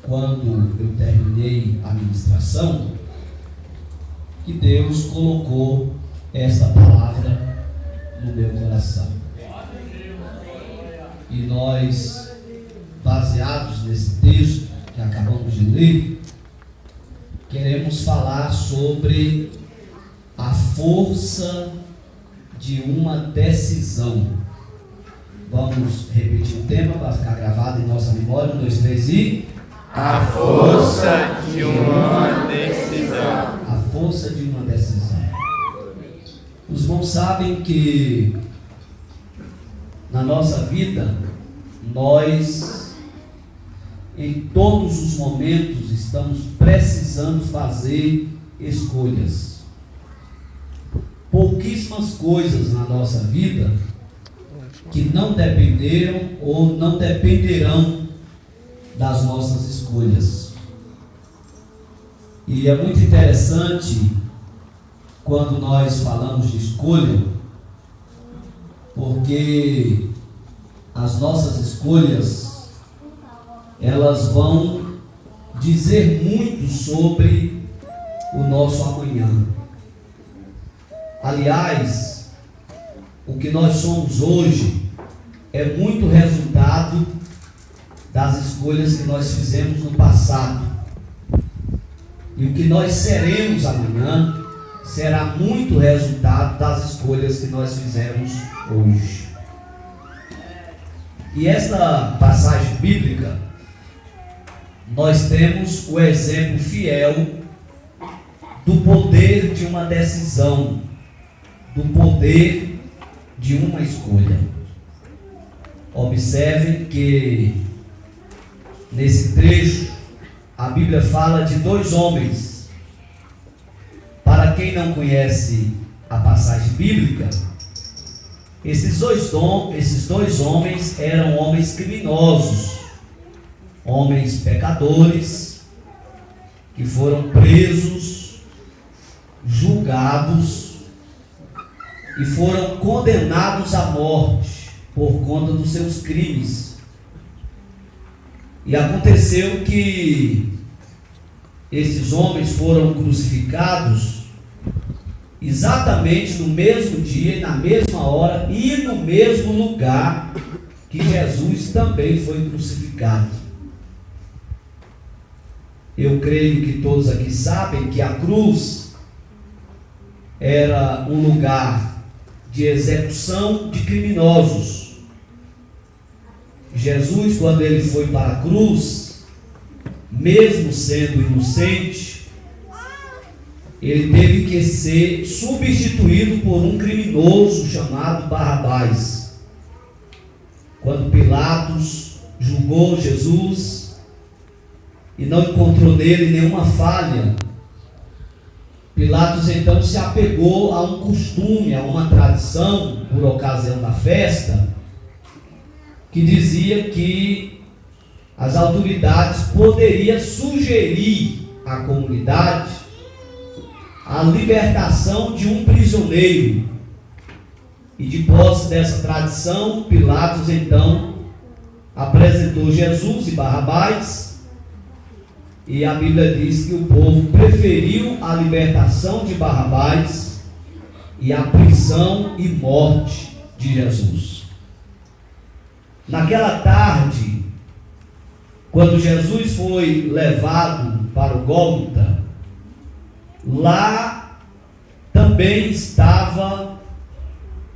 quando eu terminei a ministração, que Deus colocou esta palavra no meu coração. E nós, baseados nesse texto que acabamos de ler, queremos falar sobre a força de uma decisão. Vamos repetir o tema para ficar gravado em nossa memória. 1, 2, 3 e... A força de uma decisão. A força de uma decisão. Os irmãos sabem que na nossa vida, nós, em todos os momentos, estamos precisando fazer escolhas. Pouquíssimas coisas na nossa vida que não dependeram ou não dependerão das nossas escolhas. E é muito interessante quando nós falamos de escolha, porque as nossas escolhas, elas vão dizer muito sobre o nosso amanhã. Aliás, o que nós somos hoje é muito resultado das escolhas que nós fizemos no passado. E o que nós seremos amanhã será muito resultado das escolhas que nós fizemos hoje. E esta passagem bíblica, nós temos o exemplo fiel do poder de uma decisão, do poder de uma escolha. Observem que nesse trecho a Bíblia fala de 2 homens. Para quem não conhece a passagem bíblica, esses dois homens eram homens criminosos, homens pecadores, que foram presos, julgados e foram condenados à morte por conta dos seus crimes. E aconteceu que esses homens foram crucificados exatamente no mesmo dia e na mesma hora e no mesmo lugar que Jesus também foi crucificado. Eu creio que todos aqui sabem que a cruz era um lugar de execução de criminosos. Jesus, quando ele foi para a cruz, mesmo sendo inocente, ele teve que ser substituído por um criminoso chamado Barrabás. Quando Pilatos julgou Jesus e não encontrou nele nenhuma falha, Pilatos então se apegou a um costume, a uma tradição, por ocasião da festa, que dizia que as autoridades poderiam sugerir à comunidade a libertação de um prisioneiro. E de posse dessa tradição, Pilatos então apresentou Jesus e Barrabás, e a Bíblia diz que o povo preferiu a libertação de Barrabás e a prisão e morte de Jesus. Naquela tarde, quando Jesus foi levado para o Gólgota, lá também estava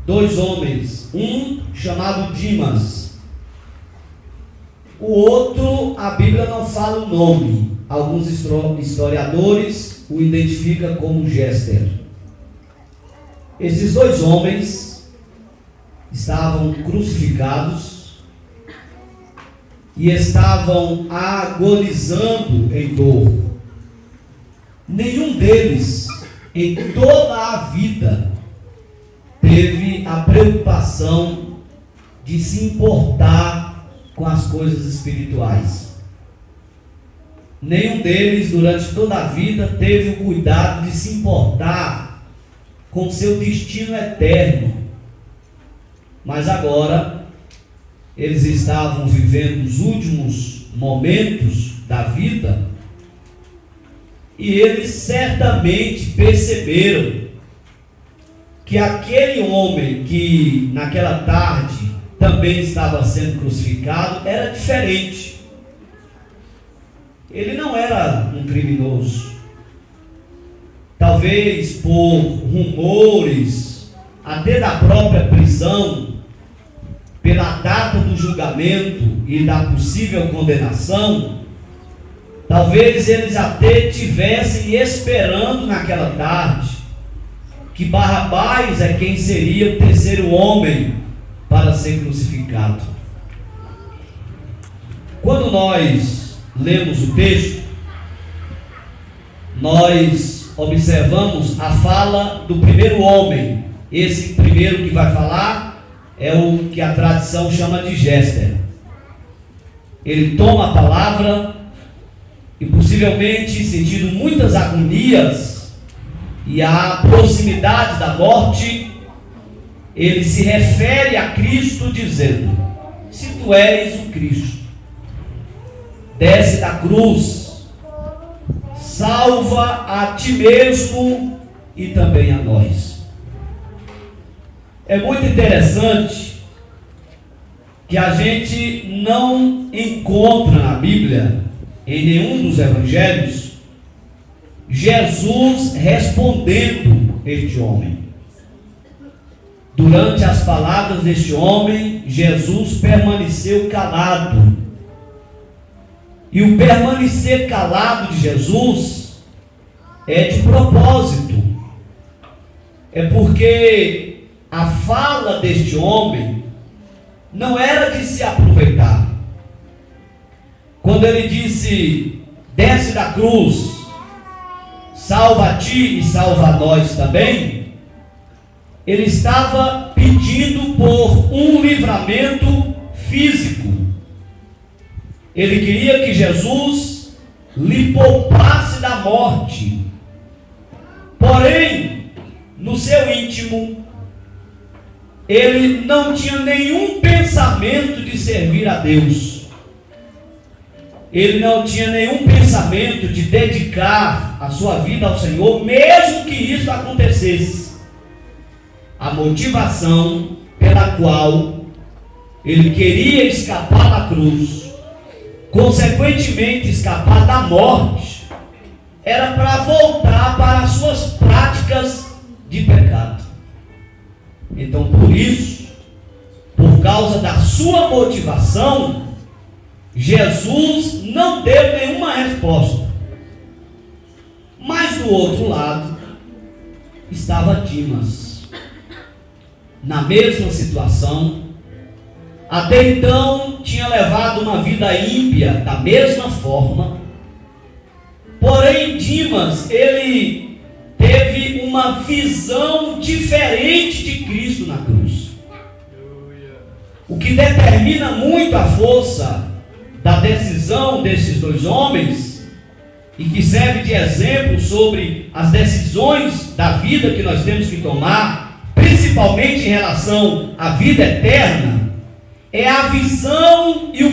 2 homens, um chamado Dimas, o outro a Bíblia não fala o nome, alguns historiadores o identificam como Géster. Esses 2 homens estavam crucificados e estavam agonizando em dor. Nenhum deles, em toda a vida, teve a preocupação de se importar com as coisas espirituais. Nenhum deles, durante toda a vida, teve o cuidado de se importar com seu destino eterno. Mas agora, eles estavam vivendo os últimos momentos da vida, e eles certamente perceberam que aquele homem que naquela tarde também estava sendo crucificado era diferente. Ele não era um criminoso. Talvez por rumores, até da própria prisão, pela data do julgamento e da possível condenação, talvez eles até estivessem esperando naquela tarde que Barrabás é quem seria o terceiro homem para ser crucificado. Quando nós lemos o texto, nós observamos a fala do primeiro homem. Esse primeiro que vai falar é o que a tradição chama de Jéster. Ele toma a palavra e, possivelmente sentindo muitas agonias e a proximidade da morte, ele se refere a Cristo dizendo: se tu és o Cristo, desce da cruz, salva a ti mesmo e também a nós. É muito interessante que a gente não encontra na Bíblia, em nenhum dos evangelhos, Jesus respondendo este homem. Durante as palavras deste homem, Jesus permaneceu calado. E o permanecer calado de Jesus é de propósito. É porque a fala deste homem não era de se aproveitar. Quando ele disse: desce da cruz, salva a ti e salva a nós também, ele estava pedindo por um livramento físico. Ele queria que Jesus lhe poupasse da morte. Porém, no seu íntimo, ele não tinha nenhum pensamento de servir a Deus. Ele não tinha nenhum pensamento de dedicar a sua vida ao Senhor, mesmo que isso acontecesse. A motivação pela qual ele queria escapar da cruz, consequentemente escapar da morte, era para voltar para as suas práticas de pecado. Então, por isso, por causa da sua motivação, Jesus não deu nenhuma resposta. Mas do outro lado estava Dimas, na mesma situação. Até então tinha levado uma vida ímpia da mesma forma. Porém, Dimas, ele teve uma visão diferente de Cristo na cruz. O que determina muito a força da decisão desses dois homens, e que serve de exemplo sobre as decisões da vida que nós temos que tomar, principalmente em relação à vida eterna, é a visão e o